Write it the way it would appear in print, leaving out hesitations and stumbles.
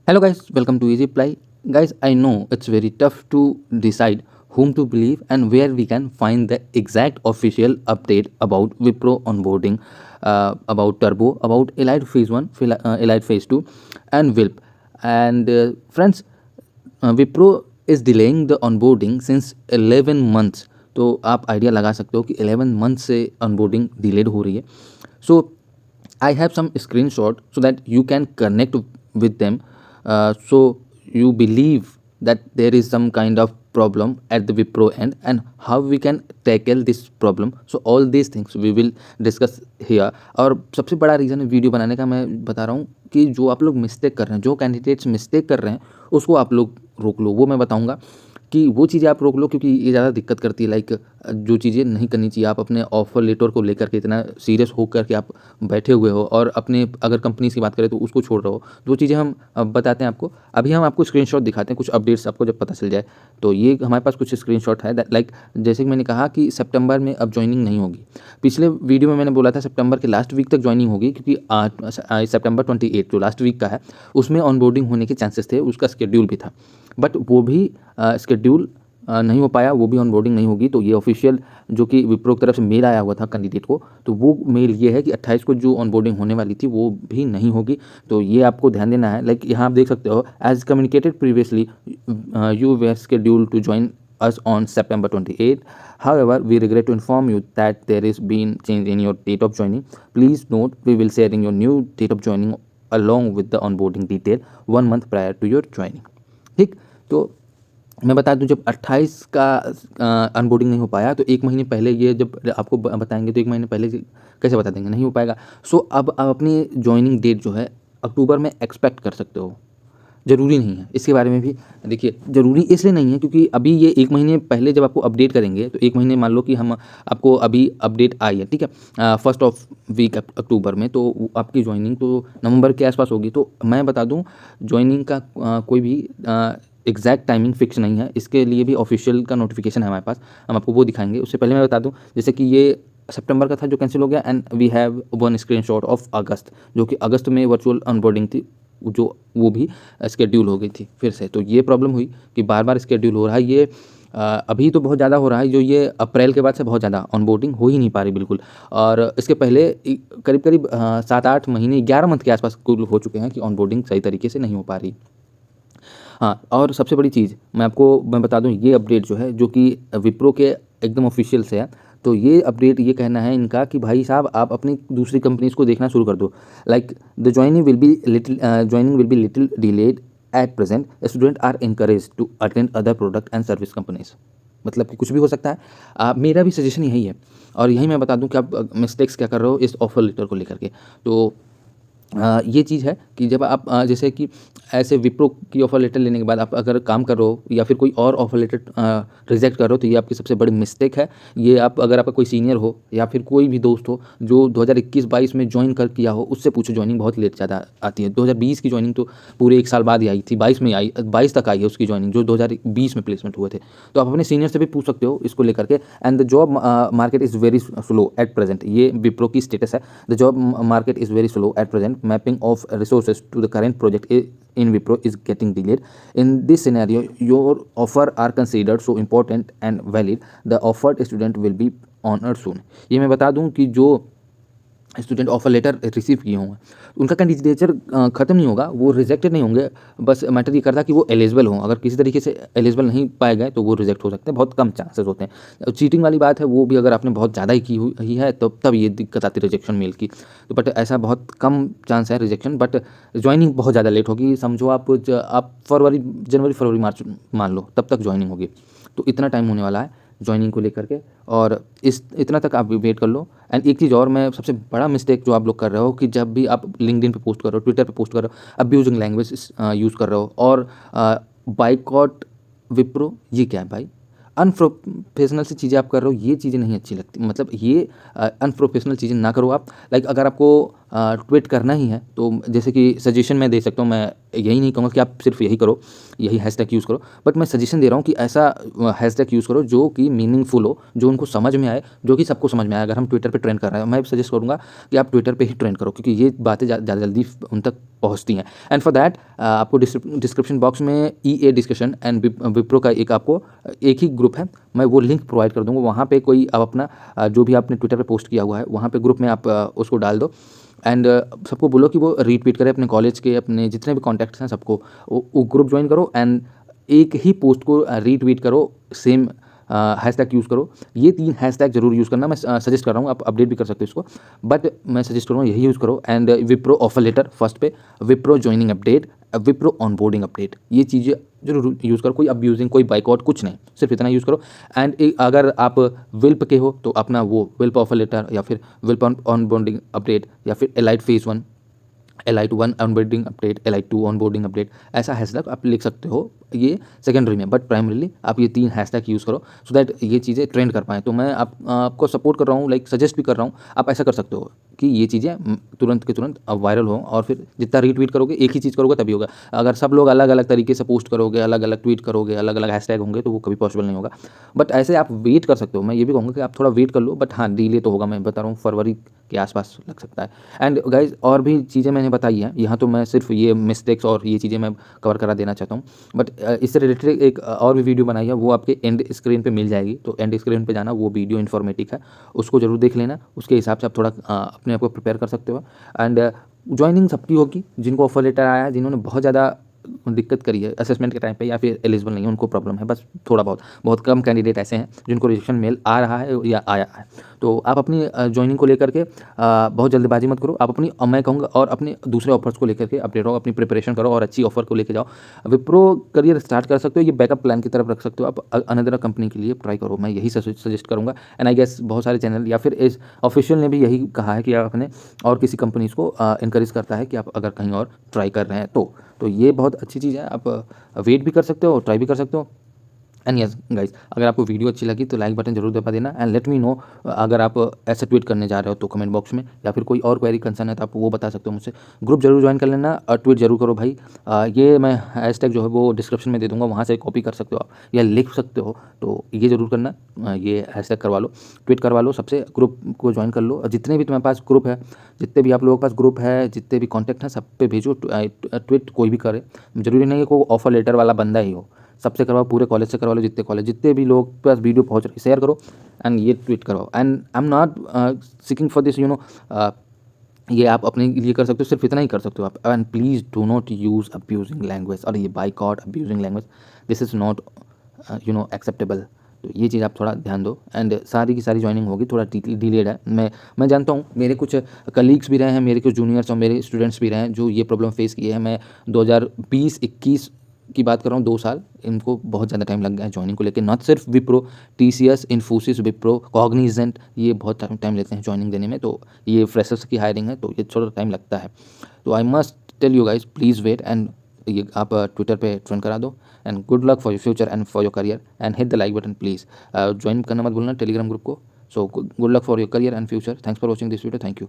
Hello, guys, welcome to Easy Reply. Guys, I know it's very tough to decide whom to believe and where we can find the exact official update about Wipro onboarding, about Turbo, about Elite Phase 1, Elite Phase 2, and WILP. And friends, Wipro is delaying the onboarding since 11 months. तो आप idea लगा सकते हो कि 11 month से onboarding delayed हो रही है. So I have some screenshot so that you can connect with them. So you believe that there is some kind of problem at the Wipro end and how we can tackle this problem. So all these things we will discuss here. और सबसे बड़ा reason है video बनाने का, मैं बता रहा हूँ कि जो आप लोग मिस्टेक कर रहे हैं, जो कैंडिडेट्स मिस्टेक कर रहे हैं उसको आप लोग रोक लो. वो मैं बताऊँगा कि वो चीज़ें आप रोक लो क्योंकि ये ज़्यादा दिक्कत करती है. लाइक जो चीज़ें नहीं करनी चाहिए, आप अपने ऑफर लेटर को लेकर के इतना सीरियस होकर के आप बैठे हुए हो और अपने अगर कंपनीज़ की बात करें तो उसको छोड़ रहे हो. वो चीज़ें हम बताते हैं आपको. अभी हम आपको स्क्रीनशॉट दिखाते हैं कुछ अपडेट्स आपको जब पता चल जाए. तो ये हमारे पास कुछ स्क्रीनशॉट है. लाइक जैसे कि मैंने कहा कि सितंबर में अब ज्वाइनिंग नहीं होगी. पिछले वीडियो में मैंने बोला था सितंबर के लास्ट वीक तक ज्वाइनिंग होगी क्योंकि सितंबर 28 जो लास्ट वीक का है उसमें ऑनबोर्डिंग होने के चांसेस थे, उसका शेड्यूल भी था. बट वो भी शेड्यूल नहीं हो पाया, वो भी ऑनबोर्डिंग नहीं होगी. तो ये ऑफिशियल जो कि विप्रो की तरफ से मेल आया हुआ था कैंडिडेट को, तो वो मेल ये है कि 28 को जो ऑनबोर्डिंग होने वाली थी वो भी नहीं होगी. तो ये आपको ध्यान देना है. लाइक यहाँ आप देख सकते हो, as communicated previously you were scheduled to join us on September 28. However, we regret to inform you that there is been change in your date of joining. Please note, we will sharing your new date of joining along with the onboarding detail 1 month prior to your joining. ठीक. तो मैं बता दूं, जब 28 का onboarding नहीं हो पाया तो एक महीने पहले ये जब आपको बताएंगे तो एक महीने पहले कैसे बता देंगे, नहीं हो पाएगा. सो अब आप अपनी ज्वाइनिंग डेट जो है अक्टूबर में एक्सपेक्ट कर सकते हो. ज़रूरी नहीं है, इसके बारे में भी देखिए. ज़रूरी इसलिए नहीं है क्योंकि अभी ये एक महीने पहले जब आपको अपडेट करेंगे तो एक महीने मान लो कि हम आपको अभी अपडेट आई है, ठीक है, फर्स्ट ऑफ वीक अक्टूबर में, तो आपकी ज्वाइनिंग तो नवंबर के आसपास होगी. तो मैं बता दूं, ज्वाइनिंग का कोई भी एग्जैक्ट टाइमिंग फिक्स नहीं है. इसके लिए भी ऑफिशियल का नोटिफिकेशन है हमारे पास, हम आपको वो दिखाएंगे. उससे पहले मैं बता दूं जैसे कि ये सितंबर का था जो कैंसिल हो गया, and we have one screenshot of August जो कि अगस्त में वर्चुअल ऑनबोर्डिंग थी, जो वो भी स्केड्यूल हो गई थी फिर से. तो ये प्रॉब्लम हुई कि बार बार स्केड्यूल हो रहा है. ये अभी तो बहुत ज़्यादा हो रहा है, जो ये अप्रैल के बाद से बहुत ज़्यादा ऑनबोर्डिंग हो ही नहीं पा रही बिल्कुल. और इसके पहले करीब करीब 7-8 महीने 11 मंथ के आसपास कुल हो चुके हैं कि ऑनबोर्डिंग सही तरीके से नहीं हो पा रही. हाँ, और सबसे बड़ी चीज़ मैं बता दूं, ये अपडेट जो है जो कि विप्रो के एकदम ऑफिशियल से है. तो ये अपडेट ये कहना है इनका कि भाई साहब आप अपनी दूसरी कंपनीज को देखना शुरू कर दो. Like the joining will be little delayed at present. Student are encourage to attend other product and service companies. मतलब कि कुछ भी हो सकता है. मेरा भी सजेशन यही है और यही मैं बता दूं कि आप मिस्टेक्स क्या कर रहे हो इस ऑफर लेटर को लेकर के. तो ये चीज़ है कि जब आप जैसे कि ऐसे विप्रो की ऑफ़र लेटर लेने के बाद आप अगर काम कर रहे हो या फिर कोई और ऑफ़र लेटर रिजेक्ट कर रहे हो तो ये आपकी सबसे बड़ी मिस्टेक है. ये आप अगर आपका कोई सीनियर हो या फिर कोई भी दोस्त हो जो 2021-22 में ज्वाइन कर किया हो, उससे पूछो. ज्वाइनिंग बहुत लेट ज़्यादा आती है. 2020 की ज्वाइनिंग तो पूरे 1 साल बाद ही आई थी, 22 में आई, 22 तक आई है उसकी ज्वाइनिंग जो 2020 में प्लेसमेंट हुए थे. तो आप अपने सीनियर से भी पूछ सकते हो इसको लेकर के. And the job market is very slow at present. ये विप्रो की स्टेटस है. The job market is very slow at present. Mapping of resources to the current project in Wipro is getting delayed. In this scenario, your offer are considered so important and valid. The offered student will be honored soon. ये मैं बता दूं कि जो student offer letter receive किए होंगे उनका candidature ख़त्म नहीं होगा, वो रिजेक्टेड नहीं होंगे. बस मैटर ये करता है कि वो एलिजिबल हों. अगर किसी तरीके से एलिजिबल नहीं पाए गए तो वो रिजेक्ट हो सकते हैं. बहुत कम चांसेस होते हैं. चीटिंग वाली बात है, वो भी अगर आपने बहुत ज़्यादा ही की हुई है तो तब ये दिक्कत आती है रिजेक्शन मेल की. तो बट ऐसा बहुत कम चांस है रिजेक्शन. बट ज्वाइनिंग बहुत ज़्यादा लेट होगी. समझो आप जनवरी फरवरी मार्च मान लो, तब तक ज्वाइनिंग होगी. तो इतना टाइम होने वाला है ज्वाइनिंग को लेकर के, और इतना तक आप वेट कर लो. एंड एक चीज़ और, मैं सबसे बड़ा मिस्टेक जो आप लोग कर रहे हो कि जब भी आप लिंक्डइन पे पोस्ट कर रहे हो, ट्विटर पे पोस्ट कर रहे हो, अब्यूजिंग लैंग्वेज यूज़ कर रहे हो और बाइकॉट विप्रो. ये क्या है भाई? अनप्रोफेशनल सी चीज़ें आप कर रहे हो, ये चीज़ें नहीं अच्छी लगती. मतलब ये अनप्रोफेशनल चीज़ें ना करो आप. लाइक अगर आपको ट्वीट करना ही है तो जैसे कि सजेशन मैं दे सकता हूँ. मैं यही नहीं कहूँगा कि आप सिर्फ यही करो, यही हैशटैग यूज़ करो, बट मैं सजेशन दे रहा हूँ कि ऐसा हैशटैग यूज़ करो जो कि मीनिंगफुल हो, जो उनको समझ में आए, जो कि सबको समझ में आए. अगर हम ट्विटर पे ट्रेंड कर रहे हैं, मैं सजेस्ट करूँगा कि आप ट्विटर पे ही ट्रेंड करो क्योंकि ये बातें ज़्यादा जल्दी उन तक पहुंचती हैं। एंड फॉर दैट आपको डिस्क्रिप्शन बॉक्स में EA डिस्कशन एंड विप्रो का एक आपको एक ही ग्रुप है, मैं वो लिंक प्रोवाइड कर दूंगा। वहाँ पे कोई आप अपना जो भी आपने ट्विटर पे पोस्ट किया हुआ है वहाँ पे ग्रुप में आप उसको डाल दो एंड सबको बोलो कि वो रीट्वीट करें, अपने कॉलेज के अपने जितने भी कॉन्टैक्ट्स हैं सबको वो ग्रुप ज्वाइन करो एंड एक ही पोस्ट को रीट्वीट करो, सेम हैशटैग यूज़ करो। ये 3 हैशटैग जरूर यूज़ करना, मैं सजेस्ट कर रहा हूँ, आप अपडेट भी कर सकते हो इसको, बट मैं सजेस्ट करूँगा यही यूज़ करो। And Wipro offer letter first पे, Wipro joining update, Wipro onboarding update, ये चीज़ें जरूर यूज़ करो। कोई अब्यूजिंग, कोई बाइकआउट कुछ नहीं, सिर्फ इतना यूज़ करो। एंड अगर आप विल्प के हो तो अपना वो विल्प ऑफर लेटर या फिर विल्प ऑनबोर्डिंग अपडेट या फिर elite phase 1, Elite 1 onboarding update, Elite 2 onboarding update, ऐसा हैशटैग आप लिख सकते हो ये सेकेंडरी में, बट प्राइमरीली आप ये 3 हैशटैग यूज़ करो सो दैट ये चीज़ें ट्रेंड कर पाएँ। तो मैं आपको सपोर्ट कर रहा हूँ, लाइक सजेस्ट भी कर रहा हूँ, आप ऐसा कर सकते हो कि ये चीज़ें तुरंत के तुरंत अब वायरल हो, और फिर जितना रीट्वीट करोगे एक ही चीज़ करोगे तभी होगा। अगर सब लोग अलग अलग तरीके से पोस्ट करोगे, अलग अलग ट्वीट करोगे, अलग अलग हैशटैग होंगे तो वो कभी पॉसिबल नहीं होगा। बट ऐसे आप वेट कर सकते हो, मैं ये भी कहूँगा कि आप थोड़ा वेट कर लो, बट हाँ डिले तो होगा, मैं बता रहा हूँ फरवरी के आसपास लग सकता है। एंड गाइज और भी चीज़ें मैंने बताई हैं यहाँ, तो मैं सिर्फ ये मिस्टेक्स और ये चीज़ें मैं कवर करा देना चाहता हूँ, बट इससे रिलेटेड एक और भी वीडियो बनाई है, वो आपके एंड स्क्रीन पे मिल जाएगी, तो एंड स्क्रीन पे जाना, वो वीडियो इन्फॉर्मेटिव है, उसको जरूर देख लेना, उसके हिसाब से आप थोड़ा अपने आप को प्रिपेयर कर सकते हो। एंड ज्वाइनिंग सबकी होगी, जिनको ऑफर लेटर आया है, जिन्होंने बहुत ज़्यादा दिक्कत करी है असेसमेंट के टाइम पे या फिर एलिजिबल नहीं है, उनको प्रॉब्लम है, बस थोड़ा बहुत, बहुत कम कैंडिडेट ऐसे हैं जिनको रजिस्ट्रेशन मेल आ रहा है या आया है। तो आप अपनी ज्वाइनिंग को लेकर के बहुत जल्दबाजी मत करो, आप अपनी मैं कहूँगा और अपने दूसरे ऑफर्स को लेकर के अपडेट रहो, अपनी प्रिपरेशन करो और अच्छी ऑफर को लेकर जाओ। विप्रो करियर स्टार्ट कर सकते हो, ये बैकअप प्लान की तरफ रख सकते हो, आप अनदर कंपनी के लिए ट्राई करो, मैं यही सजेस्ट करूँगा। एंड आई गेस बहुत सारे चैनल या फिर इस ऑफिशियल ने भी यही कहा है कि आप अपने और किसी कंपनीज को इनकरेज करता है कि आप अगर कहीं और ट्राई कर रहे हैं तो ये बहुत अच्छी चीज़ है, आप वेट भी कर सकते हो, ट्राई भी कर सकते हो। एंड यस गाइज, अगर आपको वीडियो अच्छी लगी तो लाइक बटन जरूर दबा देना एंड लेट मी नो, अगर आप ऐसे ट्वीट करने जा रहे हो तो कमेंट बॉक्स में, या फिर कोई और क्वेरी कंसर्न है तो आप वो बता सकते हो मुझसे। ग्रुप जरूर ज्वाइन कर लेना और ट्वीट जरूर करो भाई। ये मैं हैशटैग जो है वो डिस्क्रिप्शन में दे दूंगा, वहाँ से कॉपी कर सकते हो आप या लिख सकते हो, तो ये जरूर करना। ये हैशटैग करवा लो, ट्वीट करवा लो, सबसे ग्रुप को ज्वाइन कर लो, और जितने भी तुम्हारे पास ग्रुप है, जितने भी आप लोगों के पास ग्रुप है, जितने भी कॉन्टैक्ट हैं, सब पे भेजो ट्वीट, कोई भी करे, जरूरी नहीं है कोई ऑफर लेटर वाला बंदा ही हो, सबसे करवाओ, पूरे कॉलेज से करवा लो, जितने भी लोग के पास वीडियो पहुंच रही, शेयर करो एंड ये ट्वीट करवाओ। And I am not seeking for this, ये आप अपने लिए कर सकते हो, सिर्फ इतना ही कर सकते हो आप। And please do not use abusing language, और ये boycott abusing language, this is not acceptable. तो ये चीज़ आप थोड़ा ध्यान दो। एंड सारी की सारी ज्वाइनिंग होगी, थोड़ा डिलेड है, मैं जानता हूँ, मेरे कुछ कलीग्स भी रहे हैं, मेरे कुछ जूनियर्स और मेरे स्टूडेंट्स भी रहे हैं जो ये प्रॉब्लम फेस किए हैं। मैं 2020-21 की बात कर रहा हूँ, 2 साल, इनको बहुत ज़्यादा टाइम लग गया है ज्वाइनिंग को लेकर, नॉट सिर्फ विप्रो, TCS, इन्फोसिस, विप्रो, कॉग्निजेंट, ये बहुत टाइम लेते हैं ज्वाइनिंग देने में, तो ये फ्रेशर्स की हायरिंग है तो ये थोड़ा टाइम लगता है। तो I must tell you guys, please wait, and ये आप ट्विटर पे ट्रेंड करा दो। And good luck for your future and for your career, and hit the like button please, join करना मत भूलना टेलीग्राम ग्रुप को। So good luck for your career and future, thanks for watching this video, thank you.